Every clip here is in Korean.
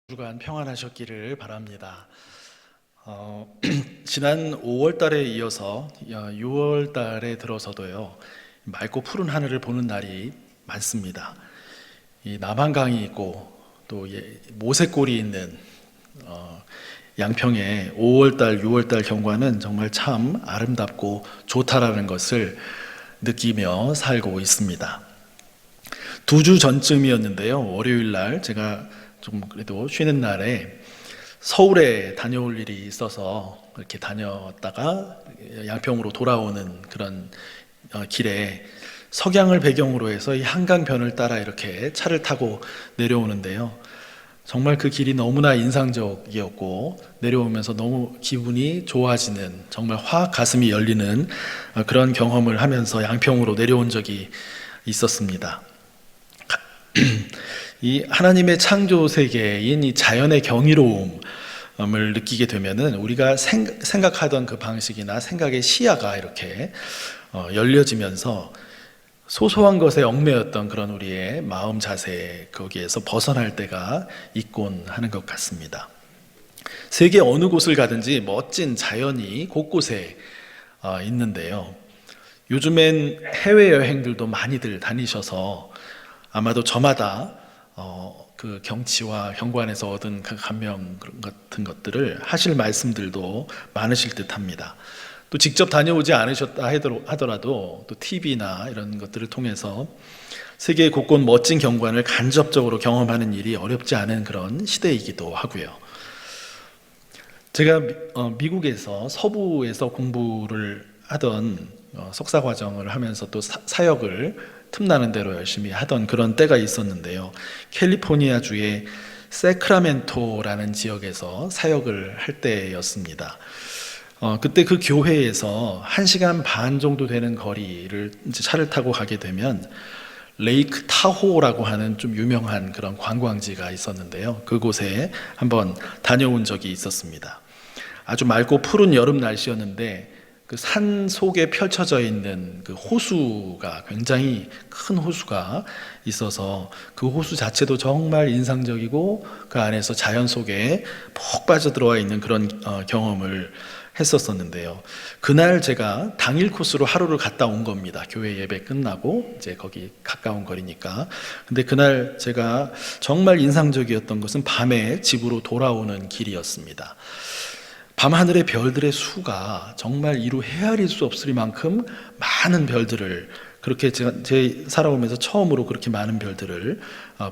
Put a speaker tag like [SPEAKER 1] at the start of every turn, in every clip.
[SPEAKER 1] 주간 평안하셨기를 바랍니다. 지난 5월 달에 이어서 6월 달에 들어서도요, 맑고 푸른 하늘을 보는 날이 많습니다. 이 남한강이 있고 또 모세골이 있는 양평의 5월 달, 6월 달 경관은 정말 참 아름답고 좋다라는 것을 느끼며 살고 있습니다. 2주 전쯤이었는데요, 월요일 날 제가 좀 그래도 쉬는 날에 서울에 다녀올 일이 있어서 이렇게 다녔다가 양평으로 돌아오는 그런 길에 석양을 배경으로 해서 이 한강변을 따라 이렇게 차를 타고 내려오는데요. 정말 그 길이 너무나 인상적이었고 내려오면서 너무 기분이 좋아지는, 정말 확 가슴이 열리는 그런 경험을 하면서 양평으로 내려온 적이 있었습니다. 이 하나님의 창조 세계인 이 자연의 경이로움을 느끼게 되면은 우리가 생각하던 그 방식이나 생각의 시야가 이렇게 열려지면서 소소한 것에 얽매였던 그런 우리의 마음 자세, 거기에서 벗어날 때가 있곤 하는 것 같습니다. 세계 어느 곳을 가든지 멋진 자연이 곳곳에 있는데요. 요즘엔 해외여행들도 많이들 다니셔서 아마도 저마다 그 경치와 경관에서 얻은 그 감명 같은 것들을 하실 말씀들도 많으실 듯합니다. 또 직접 다녀오지 않으셨다 하더라도 또 TV나 이런 것들을 통해서 세계 곳곳 멋진 경관을 간접적으로 경험하는 일이 어렵지 않은 그런 시대이기도 하고요. 제가 미국에서 서부에서 공부를 하던 석사 과정을 하면서 또 사역을 틈나는 대로 열심히 하던 그런 때가 있었는데요. 캘리포니아주의 세크라멘토라는 지역에서 사역을 할 때였습니다. 그때 그 교회에서 1시간 반 정도 되는 거리를 이제 차를 타고 가게 되면 레이크 타호라고 하는 좀 유명한 그런 관광지가 있었는데요. 그곳에 한번 다녀온 적이 있었습니다. 아주 맑고 푸른 여름 날씨였는데 그 산 속에 펼쳐져 있는 그 호수가, 굉장히 큰 호수가 있어서 그 호수 자체도 정말 인상적이고 그 안에서 자연 속에 푹 빠져들어와 있는 그런 경험을 했었었는데요. 그날 제가 당일 코스로 하루를 갔다 온 겁니다. 교회 예배 끝나고 이제 거기 가까운 거리니까. 근데 그날 제가 정말 인상적이었던 것은 밤에 집으로 돌아오는 길이었습니다. 밤하늘의 별들의 수가 정말 이루 헤아릴 수 없을 만큼 많은 별들을, 그렇게 제 살아오면서 처음으로 그렇게 많은 별들을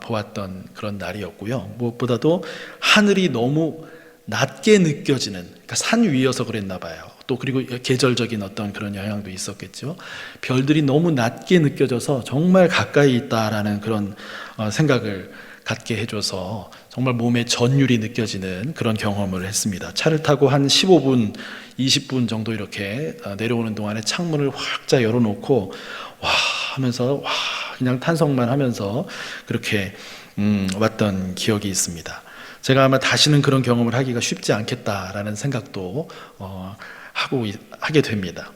[SPEAKER 1] 보았던 그런 날이었고요. 무엇보다도 하늘이 너무 낮게 느껴지는, 그러니까 산 위여서 그랬나 봐요. 또 그리고 계절적인 어떤 그런 영향도 있었겠죠. 별들이 너무 낮게 느껴져서 정말 가까이 있다라는 그런 생각을 갖게 해줘서 정말 몸에 전율이 느껴지는 그런 경험을 했습니다. 차를 타고 한 15분, 20분 정도 이렇게 내려오는 동안에 창문을 활짝 열어놓고 와 하면서 그냥 탄성만 하면서 그렇게 왔던 기억이 있습니다. 제가 아마 다시는 그런 경험을 하기가 쉽지 않겠다라는 생각도 하게 됩니다.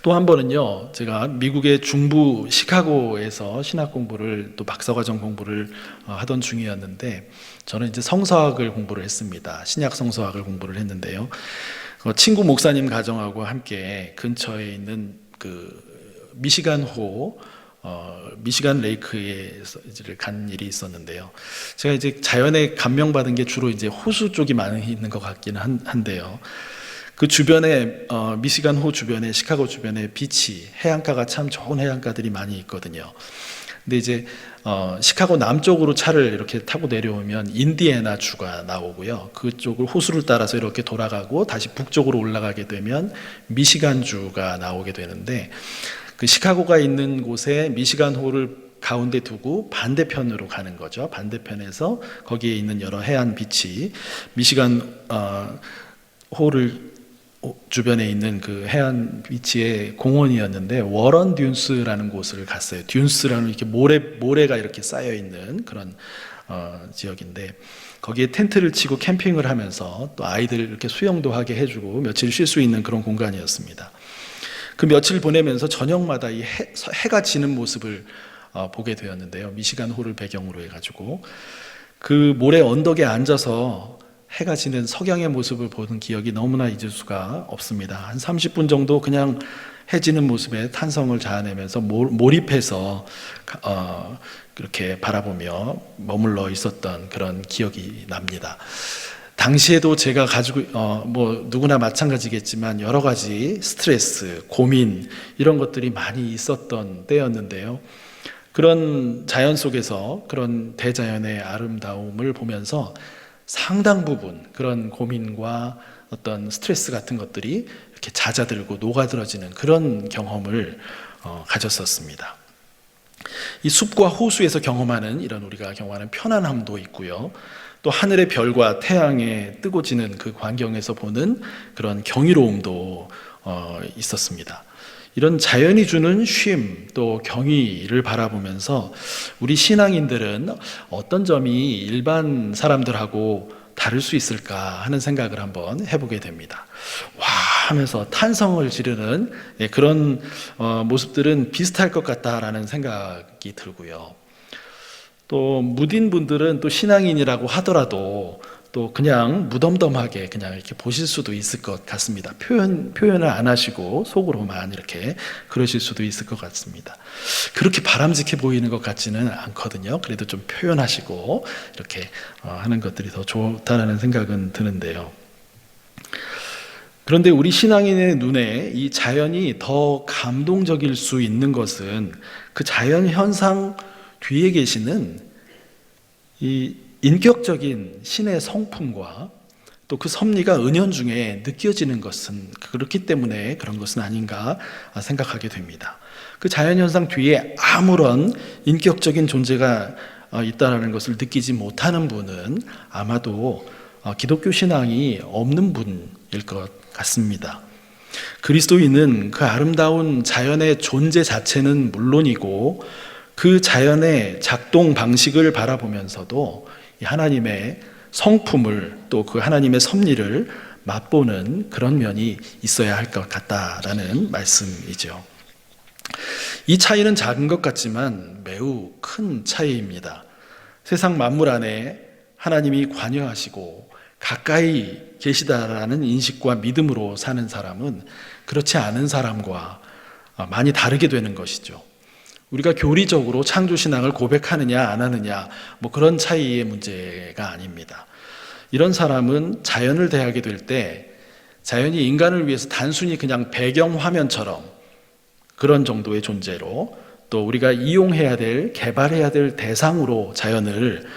[SPEAKER 1] 또 한 번은요, 제가 미국의 중부 시카고에서 신학 공부를, 또 박사과정 공부를 하던 중이었는데, 저는 이제 성서학을 공부를 했습니다. 신약 성서학을 공부를 했는데요. 친구 목사님 가정하고 함께 근처에 있는 그 미시간호, 미시간 레이크에 간 일이 있었는데요. 제가 이제 자연에 감명받은 게 주로 이제 호수 쪽이 많이 있는 것 같기는 한데요. 그 주변에 미시간호 주변에, 시카고 주변에 비치, 해안가가 참 좋은 해안가들이 많이 있거든요. 근데 이제 시카고 남쪽으로 차를 이렇게 타고 내려오면 인디애나 주가 나오고요. 그쪽을 호수를 따라서 이렇게 돌아가고 다시 북쪽으로 올라가게 되면 미시간 주가 나오게 되는데, 그 시카고가 있는 곳에 미시간호를 가운데 두고 반대편으로 가는 거죠. 반대편에서 거기에 있는 여러 해안 비치, 미시간 호를 주변에 있는 그 해안 비치의 공원이었는데 워런 듀스라는 곳을 갔어요. 듀스라는 이렇게 모래가 이렇게 쌓여 있는 그런 지역인데, 거기에 텐트를 치고 캠핑을 하면서 또 아이들 이렇게 수영도 하게 해주고 며칠 쉴 수 있는 그런 공간이었습니다. 그 며칠 보내면서 저녁마다 이 해가 지는 모습을 보게 되었는데요. 미시간 호를 배경으로 해가지고 그 모래 언덕에 앉아서 해가 지는 석양의 모습을 보는 기억이 너무나 잊을 수가 없습니다. 한 30분 정도 그냥 해 지는 모습에 탄성을 자아내면서 몰입해서 그렇게 바라보며 머물러 있었던 그런 기억이 납니다. 당시에도 제가 가지고 누구나 마찬가지겠지만 여러 가지 스트레스, 고민 이런 것들이 많이 있었던 때였는데요. 그런 자연 속에서 그런 대자연의 아름다움을 보면서 상당 부분 그런 고민과 어떤 스트레스 같은 것들이 이렇게 잦아들고 녹아들어지는 그런 경험을 가졌었습니다. 이 숲과 호수에서 경험하는 이런 우리가 경험하는 편안함도 있고요. 또 하늘의 별과 태양에 뜨고 지는 그 광경에서 보는 그런 경이로움도 있었습니다. 이런 자연이 주는 쉼 또 경의를 바라보면서 우리 신앙인들은 어떤 점이 일반 사람들하고 다를 수 있을까 하는 생각을 한번 해보게 됩니다. 와 하면서 탄성을 지르는 그런 모습들은 비슷할 것 같다라는 생각이 들고요. 또 무딘 분들은 또 신앙인이라고 하더라도 또 그냥 무덤덤하게 그냥 이렇게 보실 수도 있을 것 같습니다. 표현을 안 하시고 속으로만 이렇게 그러실 수도 있을 것 같습니다. 그렇게 바람직해 보이는 것 같지는 않거든요. 그래도 좀 표현하시고 이렇게 하는 것들이 더 좋다라는 생각은 드는데요. 그런데 우리 신앙인의 눈에 이 자연이 더 감동적일 수 있는 것은 그 자연 현상 뒤에 계시는 이 인격적인 신의 성품과 또 그 섭리가 은연중에 느껴지는 것은 그렇기 때문에 그런 것은 아닌가 생각하게 됩니다. 그 자연현상 뒤에 아무런 인격적인 존재가 있다는 것을 느끼지 못하는 분은 아마도 기독교 신앙이 없는 분일 것 같습니다. 그리스도인은 그 아름다운 자연의 존재 자체는 물론이고 그 자연의 작동 방식을 바라보면서도 하나님의 성품을 또 그 하나님의 섭리를 맛보는 그런 면이 있어야 할 것 같다라는 말씀이죠. 이 차이는 작은 것 같지만 매우 큰 차이입니다. 세상 만물 안에 하나님이 관여하시고 가까이 계시다라는 인식과 믿음으로 사는 사람은 그렇지 않은 사람과 많이 다르게 되는 것이죠. 우리가 교리적으로 창조신앙을 고백하느냐 안 하느냐 그런 차이의 문제가 아닙니다. 이런 사람은 자연을 대하게 될 때 자연이 인간을 위해서 단순히 그냥 배경화면처럼 그런 정도의 존재로 또 우리가 이용해야 될 개발해야 될 대상으로 자연을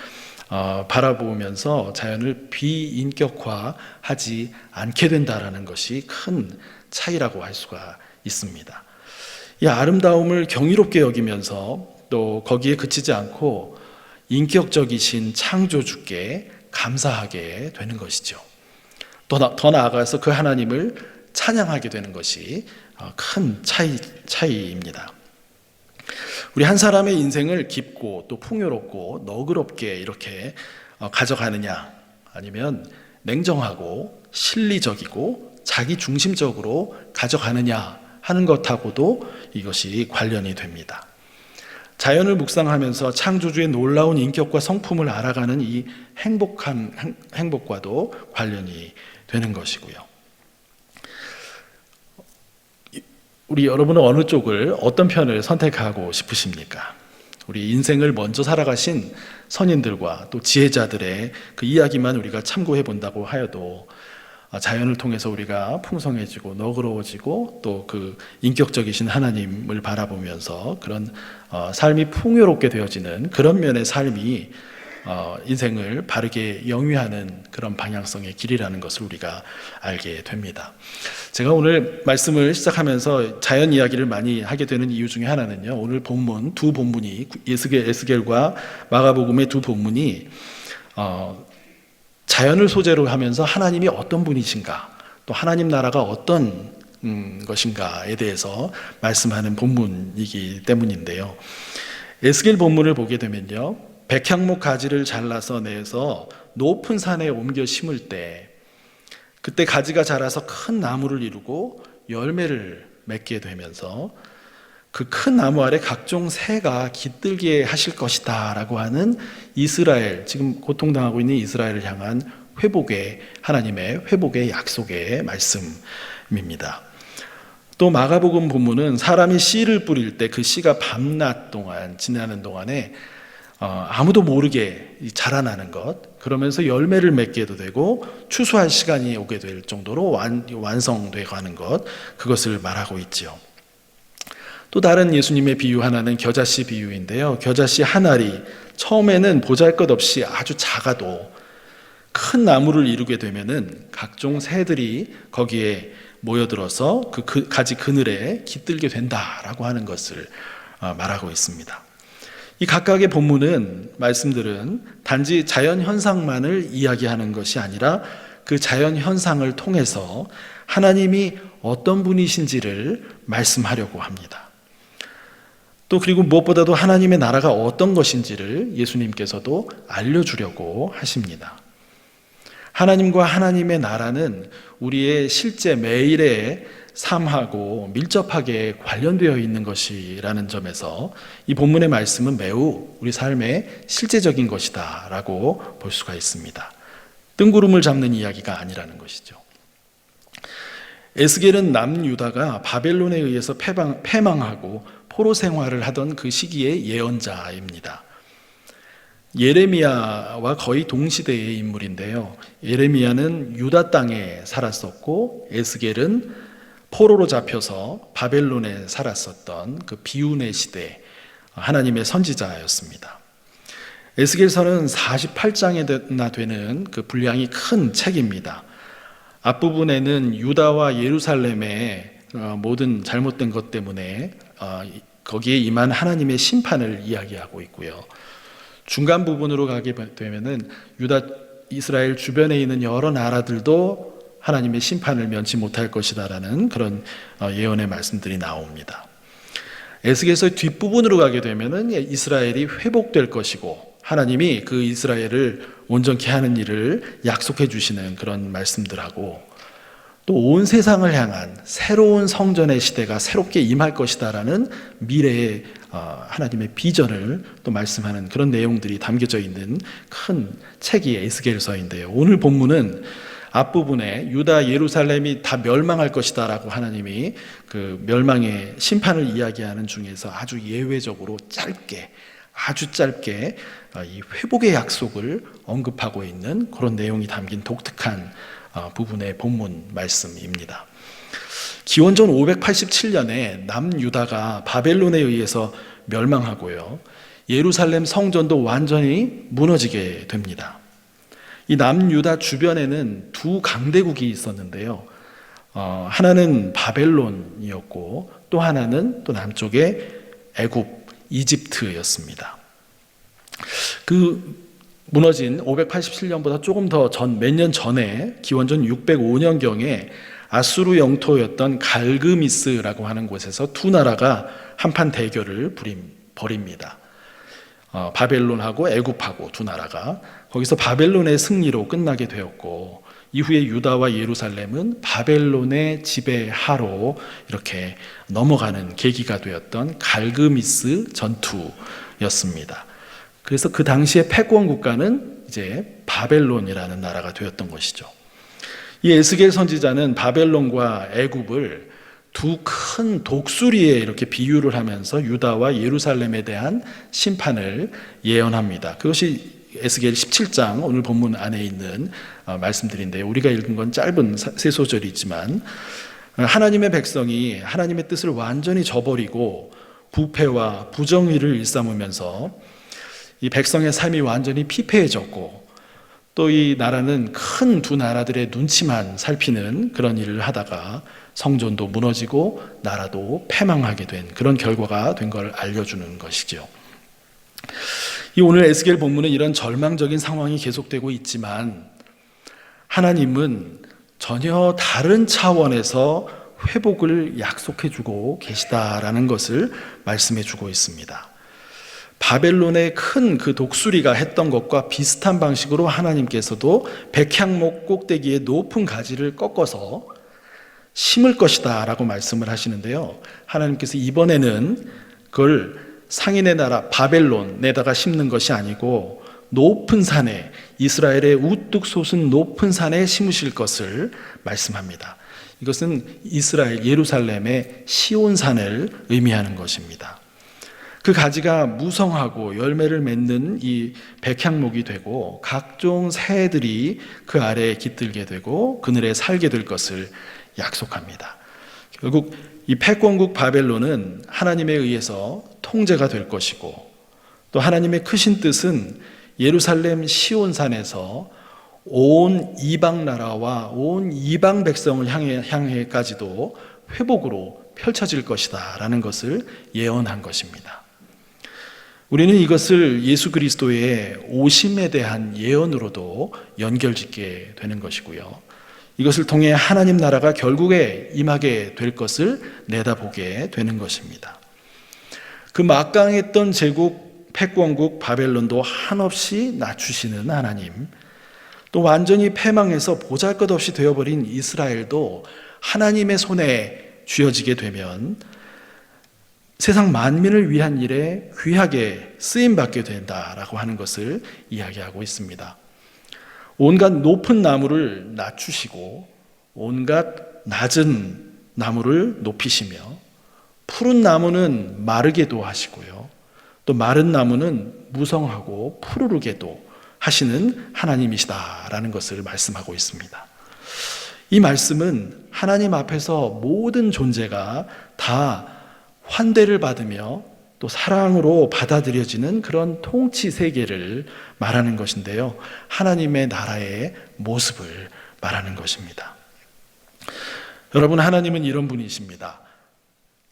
[SPEAKER 1] 바라보면서 자연을 비인격화하지 않게 된다는 것이 큰 차이라고 할 수가 있습니다. 이 아름다움을 경이롭게 여기면서 또 거기에 그치지 않고 인격적이신 창조주께 감사하게 되는 것이죠. 더 나아가서 그 하나님을 찬양하게 되는 것이 큰 차이입니다. 우리 한 사람의 인생을 깊고 또 풍요롭고 너그럽게 이렇게 가져가느냐 아니면 냉정하고 실리적이고 자기중심적으로 가져가느냐 하는 것하고도 이것이 관련이 됩니다. 자연을 묵상하면서 창조주의 놀라운 인격과 성품을 알아가는 이 행복과도 관련이 되는 것이고요. 우리 여러분은 어느 쪽을 어떤 편을 선택하고 싶으십니까? 우리 인생을 먼저 살아가신 선인들과 또 지혜자들의 그 이야기만 우리가 참고해 본다고 하여도 자연을 통해서 우리가 풍성해지고 너그러워지고 또 그 인격적이신 하나님을 바라보면서 그런 삶이 풍요롭게 되어지는 그런 면의 삶이 인생을 바르게 영위하는 그런 방향성의 길이라는 것을 우리가 알게 됩니다. 제가 오늘 말씀을 시작하면서 자연 이야기를 많이 하게 되는 이유 중에 하나는요, 오늘 본문 두 본문이 에스겔과 마가복음의 두 본문이 자연을 소재로 하면서 하나님이 어떤 분이신가, 또 하나님 나라가 어떤 것인가에 대해서 말씀하는 본문이기 때문인데요. 에스겔 본문을 보게 되면요, 백향목 가지를 잘라서 내서 높은 산에 옮겨 심을 때 그때 가지가 자라서 큰 나무를 이루고 열매를 맺게 되면서 그 큰 나무 아래 각종 새가 깃들게 하실 것이다 라고 하는 이스라엘, 지금 고통당하고 있는 이스라엘을 향한 하나님의 회복의 약속의 말씀입니다. 또 마가복음 본문은 사람이 씨를 뿌릴 때 그 씨가 밤낮 동안 지나는 동안에 아무도 모르게 자라나는 것, 그러면서 열매를 맺게도 되고 추수할 시간이 오게 될 정도로 완성돼 가는 것, 그것을 말하고 있지요. 또 다른 예수님의 비유 하나는 겨자씨 비유인데요. 겨자씨 한 알이 처음에는 보잘것없이 아주 작아도 큰 나무를 이루게 되면은 각종 새들이 거기에 모여들어서 그 가지 그늘에 깃들게 된다라고 하는 것을 말하고 있습니다. 이 각각의 본문은 말씀들은 단지 자연 현상만을 이야기하는 것이 아니라 그 자연 현상을 통해서 하나님이 어떤 분이신지를 말씀하려고 합니다. 또 그리고 무엇보다도 하나님의 나라가 어떤 것인지를 예수님께서도 알려주려고 하십니다. 하나님과 하나님의 나라는 우리의 실제 매일의 삶하고 밀접하게 관련되어 있는 것이라는 점에서 이 본문의 말씀은 매우 우리 삶의 실제적인 것이다 라고 볼 수가 있습니다. 뜬구름을 잡는 이야기가 아니라는 것이죠. 에스겔은 남유다가 바벨론에 의해서 패망하고 포로 생활을 하던 그 시기의 예언자입니다. 예레미야와 거의 동시대의 인물인데요. 예레미야는 유다 땅에 살았었고 에스겔은 포로로 잡혀서 바벨론에 살았었던 그 비운의 시대 하나님의 선지자였습니다. 에스겔서는 48장이나 되는 그 분량이 큰 책입니다. 앞부분에는 유다와 예루살렘의 모든 잘못된 것 때문에 거기에 임한 하나님의 심판을 이야기하고 있고요. 중간 부분으로 가게 되면은 유다, 이스라엘 주변에 있는 여러 나라들도 하나님의 심판을 면치 못할 것이다라는 그런 예언의 말씀들이 나옵니다. 에스겔서 뒷부분으로 가게 되면은 이스라엘이 회복될 것이고 하나님이 그 이스라엘을 온전케 하는 일을 약속해 주시는 그런 말씀들하고 또 온 세상을 향한 새로운 성전의 시대가 새롭게 임할 것이다라는 미래의 하나님의 비전을 또 말씀하는 그런 내용들이 담겨져 있는 큰 책이 에스겔서인데요. 오늘 본문은 앞부분에 유다 예루살렘이 다 멸망할 것이다라고 하나님이 그 멸망의 심판을 이야기하는 중에서 아주 예외적으로 아주 짧게 이 회복의 약속을 언급하고 있는 그런 내용이 담긴 독특한 부분의 본문 말씀입니다. 기원전 587년에 남유다가 바벨론에 의해서 멸망하고요. 예루살렘 성전도 완전히 무너지게 됩니다. 이 남유다 주변에는 두 강대국이 있었는데요. 하나는 바벨론이었고 또 하나는 또 남쪽에 애굽, 이집트였습니다. 그 무너진 587년보다 조금 더 몇 년 전에 기원전 605년경에 아수르 영토였던 갈그미스라고 하는 곳에서 두 나라가 한판 대결을 벌입니다. 바벨론하고 애굽하고 두 나라가 거기서 바벨론의 승리로 끝나게 되었고 이후에 유다와 예루살렘은 바벨론의 지배하로 이렇게 넘어가는 계기가 되었던 갈그미스 전투였습니다. 그래서 그 당시의 패권 국가는 이제 바벨론이라는 나라가 되었던 것이죠. 이 에스겔 선지자는 바벨론과 애굽을 두 큰 독수리에 이렇게 비유를 하면서 유다와 예루살렘에 대한 심판을 예언합니다. 그것이 에스겔 17장 오늘 본문 안에 있는 말씀들인데요. 우리가 읽은 건 짧은 세 소절이지만 하나님의 백성이 하나님의 뜻을 완전히 저버리고 부패와 부정의를 일삼으면서 이 백성의 삶이 완전히 피폐해졌고 또 이 나라는 큰 두 나라들의 눈치만 살피는 그런 일을 하다가 성전도 무너지고 나라도 패망하게 된 그런 결과가 된 걸 알려주는 것이죠. 이 오늘 에스겔 본문은 이런 절망적인 상황이 계속되고 있지만 하나님은 전혀 다른 차원에서 회복을 약속해주고 계시다라는 것을 말씀해주고 있습니다. 바벨론의 큰 그 독수리가 했던 것과 비슷한 방식으로 하나님께서도 백향목 꼭대기의 높은 가지를 꺾어서 심을 것이다 라고 말씀을 하시는데요. 하나님께서 이번에는 그걸 상인의 나라 바벨론에다가 심는 것이 아니고 높은 산에, 이스라엘의 우뚝 솟은 높은 산에 심으실 것을 말씀합니다. 이것은 이스라엘 예루살렘의 시온산을 의미하는 것입니다. 그 가지가 무성하고 열매를 맺는 이 백향목이 되고 각종 새들이 그 아래에 깃들게 되고 그늘에 살게 될 것을 약속합니다. 결국 이 패권국 바벨론은 하나님에 의해서 통제가 될 것이고, 또 하나님의 크신 뜻은 예루살렘 시온산에서 온 이방 나라와 온 이방 백성을 향해까지도 회복으로 펼쳐질 것이다 라는 것을 예언한 것입니다. 우리는 이것을 예수 그리스도의 오심에 대한 예언으로도 연결짓게 되는 것이고요. 이것을 통해 하나님 나라가 결국에 임하게 될 것을 내다보게 되는 것입니다. 그 막강했던 제국 패권국 바벨론도 한없이 낮추시는 하나님, 또 완전히 패망해서 보잘것없이 되어버린 이스라엘도 하나님의 손에 쥐어지게 되면 세상 만민을 위한 일에 귀하게 쓰임받게 된다라고 하는 것을 이야기하고 있습니다. 온갖 높은 나무를 낮추시고 온갖 낮은 나무를 높이시며 푸른 나무는 마르게도 하시고요, 또 마른 나무는 무성하고 푸르르게도 하시는 하나님이시다라는 것을 말씀하고 있습니다. 이 말씀은 하나님 앞에서 모든 존재가 다 환대를 받으며 또 사랑으로 받아들여지는 그런 통치 세계를 말하는 것인데요, 하나님의 나라의 모습을 말하는 것입니다. 여러분, 하나님은 이런 분이십니다.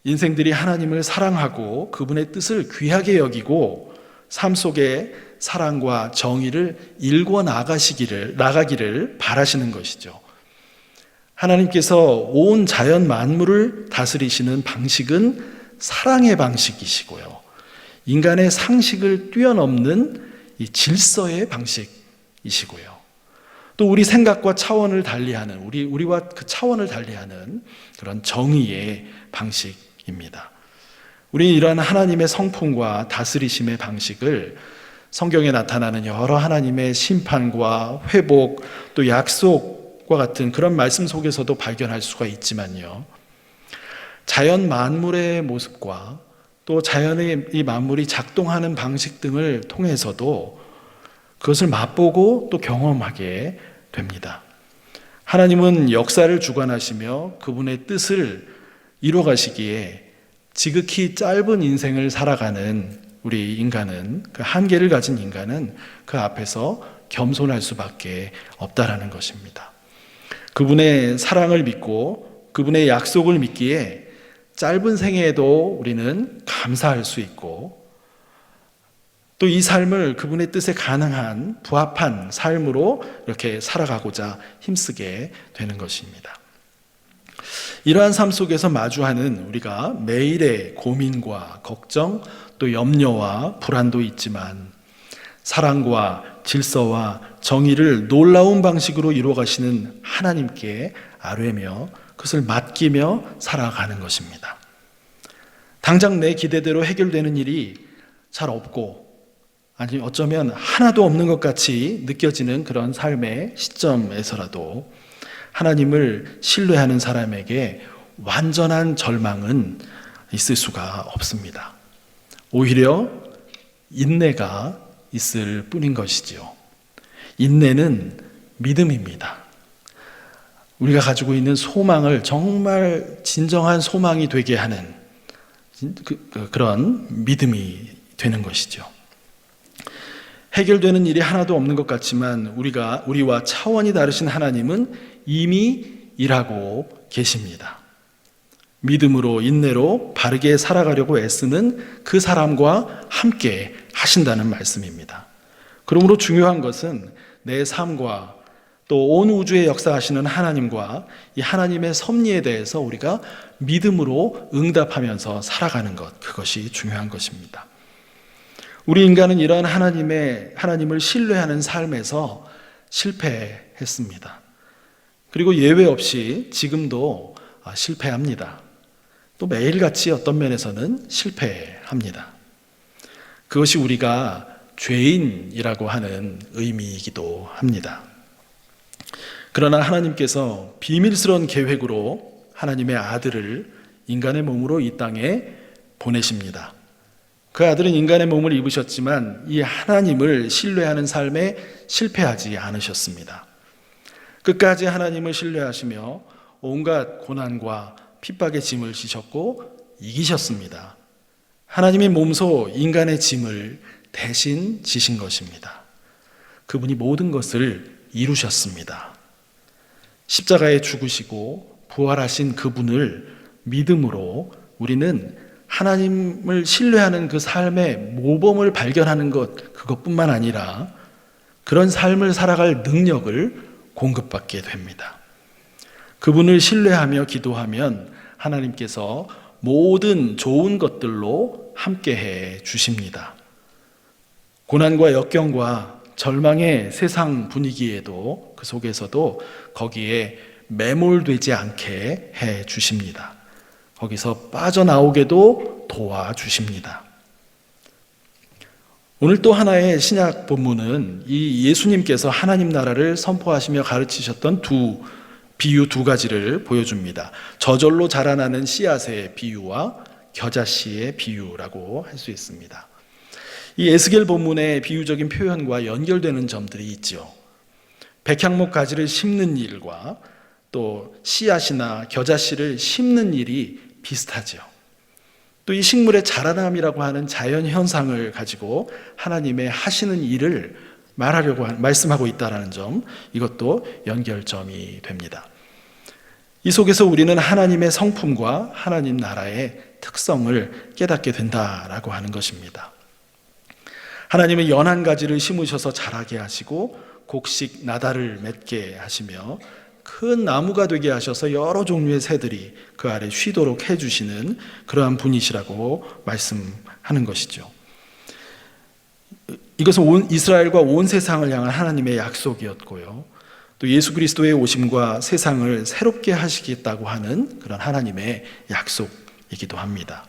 [SPEAKER 1] 인생들이 하나님을 사랑하고 그분의 뜻을 귀하게 여기고 삶 속에 사랑과 정의를 일궈 나가기를 바라시는 것이죠. 하나님께서 온 자연 만물을 다스리시는 방식은 사랑의 방식이시고요, 인간의 상식을 뛰어넘는 이 질서의 방식이시고요, 또 우리 생각과 차원을 달리하는, 우리와 그 차원을 달리하는 그런 정의의 방식입니다. 우리는 이러한 하나님의 성품과 다스리심의 방식을 성경에 나타나는 여러 하나님의 심판과 회복, 또 약속과 같은 그런 말씀 속에서도 발견할 수가 있지만요, 자연 만물의 모습과 또 자연의 이 만물이 작동하는 방식 등을 통해서도 그것을 맛보고 또 경험하게 됩니다. 하나님은 역사를 주관하시며 그분의 뜻을 이뤄가시기에 지극히 짧은 인생을 살아가는 우리 인간은, 그 한계를 가진 인간은 그 앞에서 겸손할 수밖에 없다라는 것입니다. 그분의 사랑을 믿고 그분의 약속을 믿기에 짧은 생애에도 우리는 감사할 수 있고, 또 이 삶을 그분의 뜻에 가능한 부합한 삶으로 이렇게 살아가고자 힘쓰게 되는 것입니다. 이러한 삶 속에서 마주하는 우리가 매일의 고민과 걱정, 또 염려와 불안도 있지만 사랑과 질서와 정의를 놀라운 방식으로 이루어가시는 하나님께 아뢰며 그것을 맡기며 살아가는 것입니다. 당장 내 기대대로 해결되는 일이 잘 없고, 아니 어쩌면 하나도 없는 것 같이 느껴지는 그런 삶의 시점에서라도 하나님을 신뢰하는 사람에게 완전한 절망은 있을 수가 없습니다. 오히려 인내가 있을 뿐인 것이지요. 인내는 믿음입니다. 우리가 가지고 있는 소망을 정말 진정한 소망이 되게 하는 그런 믿음이 되는 것이죠. 해결되는 일이 하나도 없는 것 같지만 우리와 차원이 다르신 하나님은 이미 일하고 계십니다. 믿음으로 인내로 바르게 살아가려고 애쓰는 그 사람과 함께 하신다는 말씀입니다. 그러므로 중요한 것은 내 삶과 또 온 우주에 역사하시는 하나님과 이 하나님의 섭리에 대해서 우리가 믿음으로 응답하면서 살아가는 것, 그것이 중요한 것입니다. 우리 인간은 이러한 하나님을 신뢰하는 삶에서 실패했습니다. 그리고 예외 없이 지금도 실패합니다. 또 매일같이 어떤 면에서는 실패합니다. 그것이 우리가 죄인이라고 하는 의미이기도 합니다. 그러나 하나님께서 비밀스러운 계획으로 하나님의 아들을 인간의 몸으로 이 땅에 보내십니다. 그 아들은 인간의 몸을 입으셨지만 이 하나님을 신뢰하는 삶에 실패하지 않으셨습니다. 끝까지 하나님을 신뢰하시며 온갖 고난과 핍박의 짐을 지셨고 이기셨습니다. 하나님의 몸소 인간의 짐을 대신 지신 것입니다. 그분이 모든 것을 이루셨습니다. 십자가에 죽으시고 부활하신 그분을 믿음으로 우리는 하나님을 신뢰하는 그 삶의 모범을 발견하는 것, 그것뿐만 아니라 그런 삶을 살아갈 능력을 공급받게 됩니다. 그분을 신뢰하며 기도하면 하나님께서 모든 좋은 것들로 함께해 주십니다. 고난과 역경과 절망의 세상 분위기에도 그 속에서도 거기에 매몰되지 않게 해 주십니다. 거기서 빠져나오게도 도와주십니다. 오늘 또 하나의 신약 본문은 이 예수님께서 하나님 나라를 선포하시며 가르치셨던 비유 두 가지를 보여줍니다. 저절로 자라나는 씨앗의 비유와 겨자씨의 비유라고 할 수 있습니다. 이 에스겔 본문의 비유적인 표현과 연결되는 점들이 있죠. 백향목 가지를 심는 일과 또 씨앗이나 겨자씨를 심는 일이 비슷하죠. 또 이 식물의 자라남이라고 하는 자연 현상을 가지고 하나님의 하시는 일을 말씀하고 있다는 점, 이것도 연결점이 됩니다. 이 속에서 우리는 하나님의 성품과 하나님 나라의 특성을 깨닫게 된다라고 하는 것입니다. 하나님은 연한 가지를 심으셔서 자라게 하시고 곡식 나달을 맺게 하시며 큰 나무가 되게 하셔서 여러 종류의 새들이 그 아래 쉬도록 해주시는 그러한 분이시라고 말씀하는 것이죠. 이것은 온 이스라엘과 온 세상을 향한 하나님의 약속이었고요. 또 예수 그리스도의 오심과 세상을 새롭게 하시겠다고 하는 그런 하나님의 약속이기도 합니다.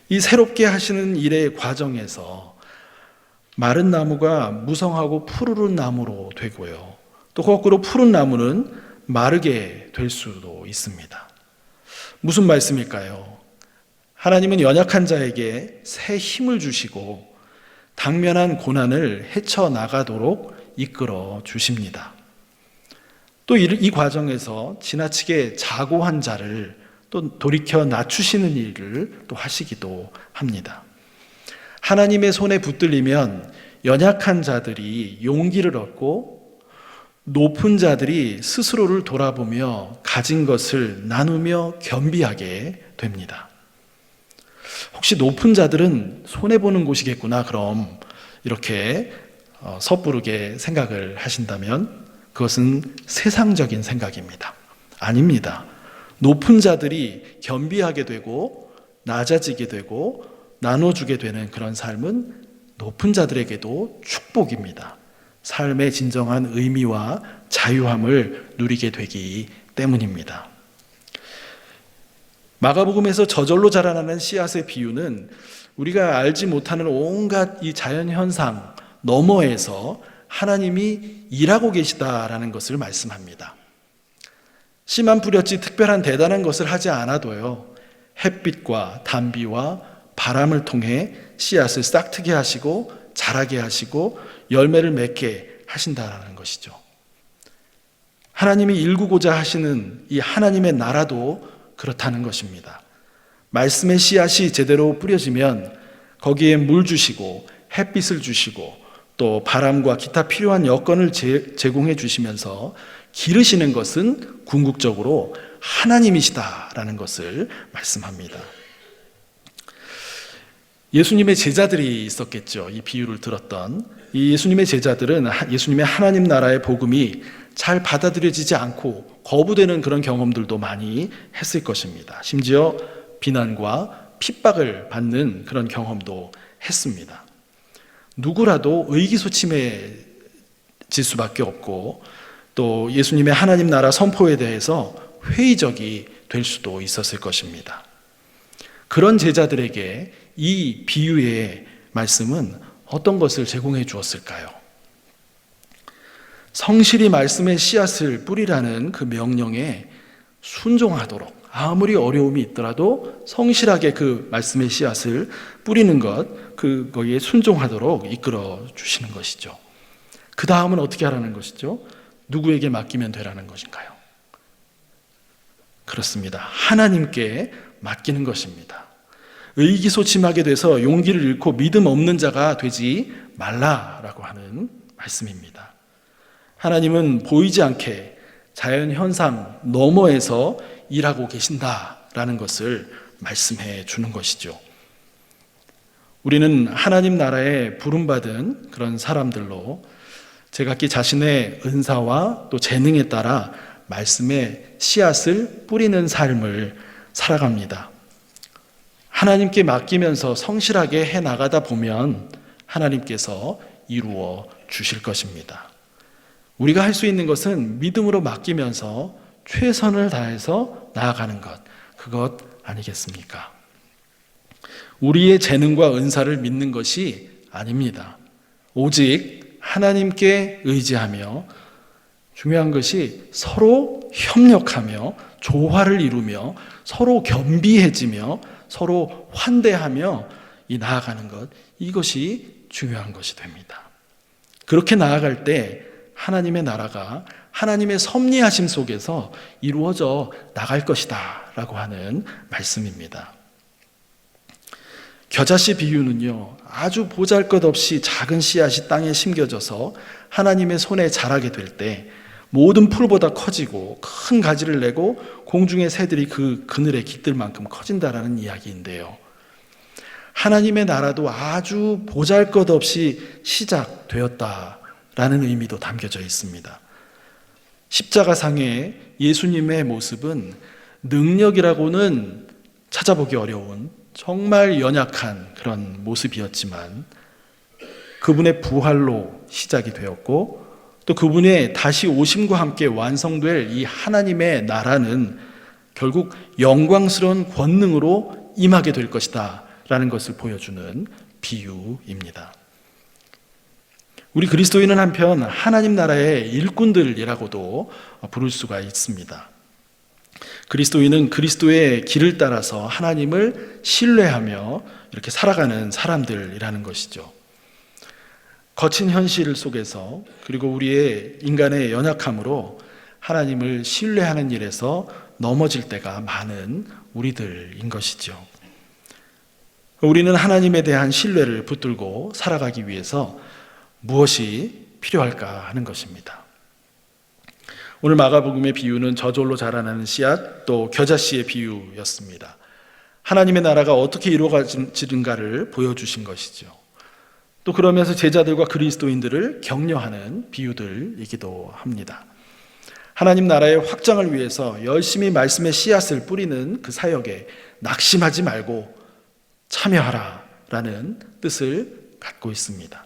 [SPEAKER 1] 이 새롭게 하시는 일의 과정에서 마른 나무가 무성하고 푸르른 나무로 되고요. 또 거꾸로 푸른 나무는 마르게 될 수도 있습니다. 무슨 말씀일까요? 하나님은 연약한 자에게 새 힘을 주시고 당면한 고난을 헤쳐나가도록 이끌어 주십니다. 또 이 과정에서 지나치게 자고한 자를 또 돌이켜 낮추시는 일을 또 하시기도 합니다. 하나님의 손에 붙들리면 연약한 자들이 용기를 얻고 높은 자들이 스스로를 돌아보며 가진 것을 나누며 겸비하게 됩니다. 혹시 높은 자들은 손해보는 곳이겠구나, 그럼 이렇게 섣부르게 생각을 하신다면 그것은 세상적인 생각입니다. 아닙니다. 높은 자들이 겸비하게 되고 낮아지게 되고 나눠주게 되는 그런 삶은 높은 자들에게도 축복입니다. 삶의 진정한 의미와 자유함을 누리게 되기 때문입니다. 마가복음에서 저절로 자라나는 씨앗의 비유는 우리가 알지 못하는 온갖 이 자연현상 너머에서 하나님이 일하고 계시다라는 것을 말씀합니다. 씨만 뿌렸지 특별한 대단한 것을 하지 않아도요, 햇빛과 단비와 바람을 통해 씨앗을 싹트게 하시고 자라게 하시고 열매를 맺게 하신다라는 것이죠. 하나님이 일구고자 하시는 이 하나님의 나라도 그렇다는 것입니다. 말씀의 씨앗이 제대로 뿌려지면 거기에 물 주시고 햇빛을 주시고 또 바람과 기타 필요한 여건을 제공해 주시면서 기르시는 것은 궁극적으로 하나님이시다라는 것을 말씀합니다. 예수님의 제자들이 있었겠죠. 이 비유를 들었던 이 예수님의 제자들은 예수님의 하나님 나라의 복음이 잘 받아들여지지 않고 거부되는 그런 경험들도 많이 했을 것입니다. 심지어 비난과 핍박을 받는 그런 경험도 했습니다. 누구라도 의기소침해질 수밖에 없고 또 예수님의 하나님 나라 선포에 대해서 회의적이 될 수도 있었을 것입니다. 그런 제자들에게 이 비유의 말씀은 어떤 것을 제공해 주었을까요? 성실히 말씀의 씨앗을 뿌리라는 그 명령에 순종하도록, 아무리 어려움이 있더라도 성실하게 그 말씀의 씨앗을 뿌리는 것, 그거에 순종하도록 이끌어 주시는 것이죠. 그 다음은 어떻게 하라는 것이죠? 누구에게 맡기면 되라는 것인가요? 그렇습니다. 하나님께 맡기는 것입니다. 의기소침하게 돼서 용기를 잃고 믿음 없는 자가 되지 말라라고 하는 말씀입니다. 하나님은 보이지 않게 자연 현상 너머에서 일하고 계신다라는 것을 말씀해 주는 것이죠. 우리는 하나님 나라에 부름받은 그런 사람들로 제각기 자신의 은사와 또 재능에 따라 말씀의 씨앗을 뿌리는 삶을 살아갑니다. 하나님께 맡기면서 성실하게 해나가다 보면 하나님께서 이루어 주실 것입니다. 우리가 할 수 있는 것은 믿음으로 맡기면서 최선을 다해서 나아가는 것, 그것 아니겠습니까? 우리의 재능과 은사를 믿는 것이 아닙니다. 오직 하나님께 의지하며 중요한 것이 서로 협력하며 조화를 이루며 서로 겸비해지며 서로 환대하며 이 나아가는 것, 이것이 중요한 것이 됩니다. 그렇게 나아갈 때 하나님의 나라가 하나님의 섭리하심 속에서 이루어져 나갈 것이다 라고 하는 말씀입니다. 겨자씨 비유는요, 아주 보잘것없이 작은 씨앗이 땅에 심겨져서 하나님의 손에 자라게 될 때 모든 풀보다 커지고 큰 가지를 내고 공중의 새들이 그 그늘에 깃들 만큼 커진다라는 이야기인데요. 하나님의 나라도 아주 보잘것없이 시작되었다라는 의미도 담겨져 있습니다. 십자가상의 예수님의 모습은 능력이라고는 찾아보기 어려운 정말 연약한 그런 모습이었지만 그분의 부활로 시작이 되었고 또 그분의 다시 오심과 함께 완성될 이 하나님의 나라는 결국 영광스러운 권능으로 임하게 될 것이다 라는 것을 보여주는 비유입니다. 우리 그리스도인은 한편 하나님 나라의 일꾼들이라고도 부를 수가 있습니다. 그리스도인은 그리스도의 길을 따라서 하나님을 신뢰하며 이렇게 살아가는 사람들이라는 것이죠. 거친 현실 속에서 그리고 우리의 인간의 연약함으로 하나님을 신뢰하는 일에서 넘어질 때가 많은 우리들인 것이죠. 우리는 하나님에 대한 신뢰를 붙들고 살아가기 위해서 무엇이 필요할까 하는 것입니다. 오늘 마가복음의 비유는 저절로 자라나는 씨앗 또 겨자씨의 비유였습니다. 하나님의 나라가 어떻게 이루어지는가를 보여주신 것이죠. 또 그러면서 제자들과 그리스도인들을 격려하는 비유들이기도 합니다. 하나님 나라의 확장을 위해서 열심히 말씀의 씨앗을 뿌리는 그 사역에 낙심하지 말고 참여하라라는 뜻을 갖고 있습니다.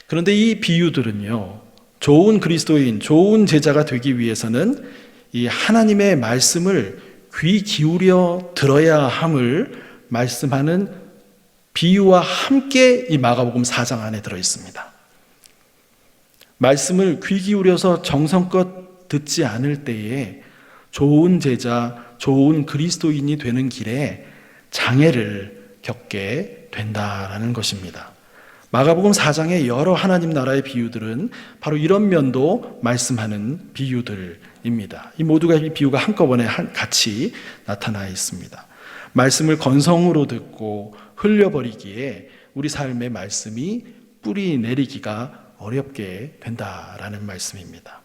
[SPEAKER 1] 그런데 이 비유들은요, 좋은 그리스도인, 좋은 제자가 되기 위해서는 이 하나님의 말씀을 귀 기울여 들어야 함을 말씀하는 비유와 함께 이 마가복음 4장 안에 들어 있습니다. 말씀을 귀 기울여서 정성껏 듣지 않을 때에 좋은 제자, 좋은 그리스도인이 되는 길에 장애를 겪게 된다라는 것입니다. 마가복음 4장의 여러 하나님 나라의 비유들은 바로 이런 면도 말씀하는 비유들입니다. 이 모두가 이 비유가 한꺼번에 같이 나타나 있습니다. 말씀을 건성으로 듣고 흘려버리기에 우리 삶의 말씀이 뿌리 내리기가 어렵게 된다라는 말씀입니다.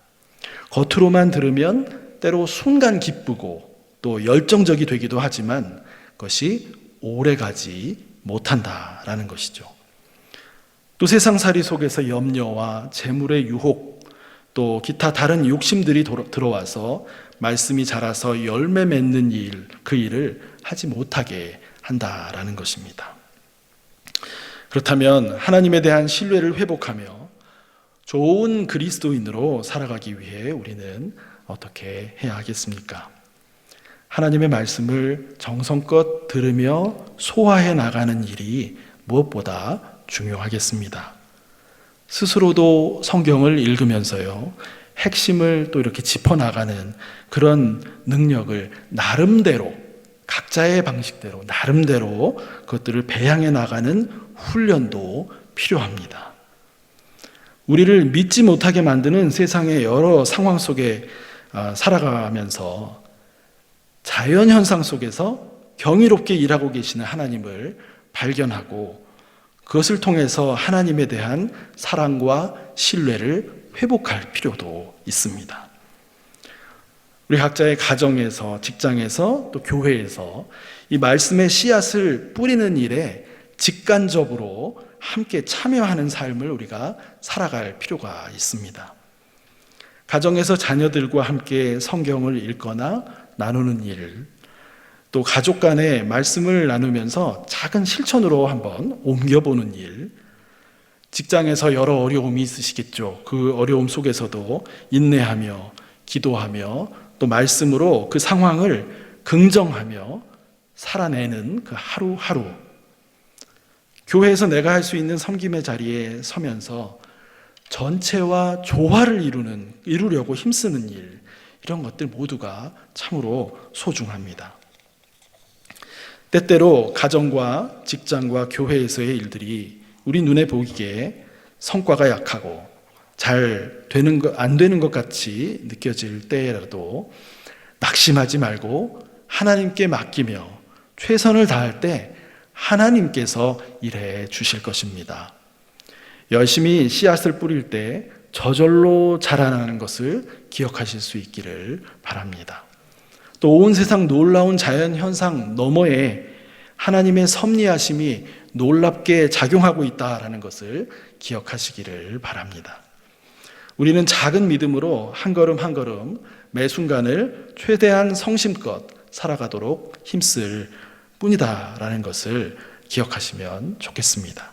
[SPEAKER 1] 겉으로만 들으면 때로 순간 기쁘고 또 열정적이 되기도 하지만 그것이 오래가지 못한다라는 것이죠. 또 세상살이 속에서 염려와 재물의 유혹 또 기타 다른 욕심들이 들어와서 말씀이 자라서 열매 맺는 일, 그 일을 하지 못하게 한다라는 것입니다. 그렇다면 하나님에 대한 신뢰를 회복하며 좋은 그리스도인으로 살아가기 위해 우리는 어떻게 해야 하겠습니까? 하나님의 말씀을 정성껏 들으며 소화해 나가는 일이 무엇보다 중요하겠습니다. 스스로도 성경을 읽으면서요, 핵심을 또 이렇게 짚어나가는 그런 능력을 나름대로, 각자의 방식대로, 나름대로 그것들을 배양해 나가는 훈련도 필요합니다. 우리를 믿지 못하게 만드는 세상의 여러 상황 속에 살아가면서 자연현상 속에서 경이롭게 일하고 계시는 하나님을 발견하고 그것을 통해서 하나님에 대한 사랑과 신뢰를 회복할 필요도 있습니다. 우리 각자의 가정에서, 직장에서, 또 교회에서 이 말씀의 씨앗을 뿌리는 일에 직간접으로 함께 참여하는 삶을 우리가 살아갈 필요가 있습니다. 가정에서 자녀들과 함께 성경을 읽거나 나누는 일, 또 가족 간에 말씀을 나누면서 작은 실천으로 한번 옮겨보는 일, 직장에서 여러 어려움이 있으시겠죠. 그 어려움 속에서도 인내하며 기도하며 또 말씀으로 그 상황을 긍정하며 살아내는 그 하루하루, 교회에서 내가 할 수 있는 섬김의 자리에 서면서 전체와 조화를 이루려고 힘쓰는 일, 이런 것들 모두가 참으로 소중합니다. 때때로 가정과 직장과 교회에서의 일들이 우리 눈에 보기에 성과가 약하고 안 되는 것 같이 느껴질 때라도 낙심하지 말고 하나님께 맡기며 최선을 다할 때 하나님께서 일해 주실 것입니다. 열심히 씨앗을 뿌릴 때 저절로 자라나는 것을 기억하실 수 있기를 바랍니다. 또 온 세상 놀라운 자연 현상 너머에 하나님의 섭리하심이 놀랍게 작용하고 있다라는 것을 기억하시기를 바랍니다. 우리는 작은 믿음으로 한 걸음 한 걸음 매 순간을 최대한 성심껏 살아가도록 힘쓸 뿐이다라는 것을 기억하시면 좋겠습니다.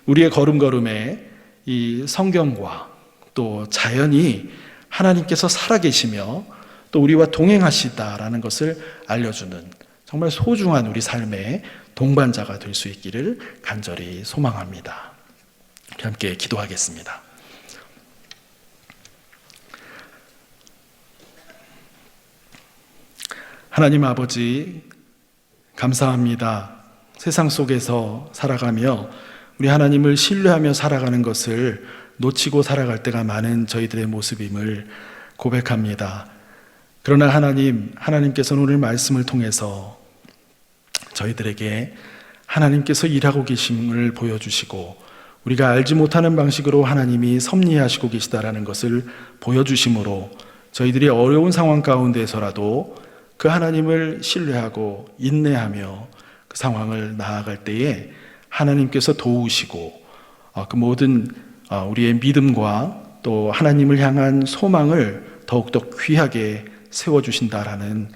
[SPEAKER 1] 우리의 걸음걸음에 이 성경과 또 자연이 하나님께서 살아계시며 또 우리와 동행하시다라는 것을 알려주는 정말 소중한 우리 삶의 동반자가 될 수 있기를 간절히 소망합니다. 함께 기도하겠습니다. 하나님 아버지, 감사합니다. 세상 속에서 살아가며 우리 하나님을 신뢰하며 살아가는 것을 놓치고 살아갈 때가 많은 저희들의 모습임을 고백합니다. 그러나 하나님께서는 오늘 말씀을 통해서 저희들에게 하나님께서 일하고 계심을 보여주시고 우리가 알지 못하는 방식으로 하나님이 섭리하시고 계시다라는 것을 보여주심으로 저희들이 어려운 상황 가운데서라도 그 하나님을 신뢰하고 인내하며 그 상황을 나아갈 때에 하나님께서 도우시고 그 모든 우리의 믿음과 또 하나님을 향한 소망을 더욱더 귀하게 세워주신다라는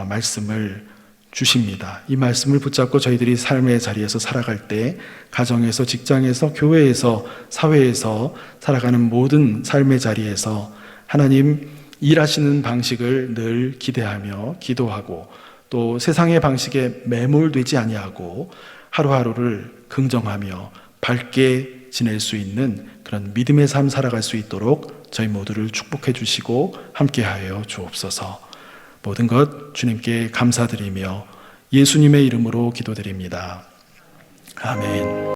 [SPEAKER 1] 말씀을 주십니다. 이 말씀을 붙잡고 저희들이 삶의 자리에서 살아갈 때 가정에서, 직장에서, 교회에서, 사회에서 살아가는 모든 삶의 자리에서 하나님 일하시는 방식을 늘 기대하며 기도하고 또 세상의 방식에 매몰되지 아니하고 하루하루를 긍정하며 밝게 지낼 수 있는 그런 믿음의 삶 살아갈 수 있도록 저희 모두를 축복해 주시고 함께하여 주옵소서. 모든 것 주님께 감사드리며 예수님의 이름으로 기도드립니다. 아멘.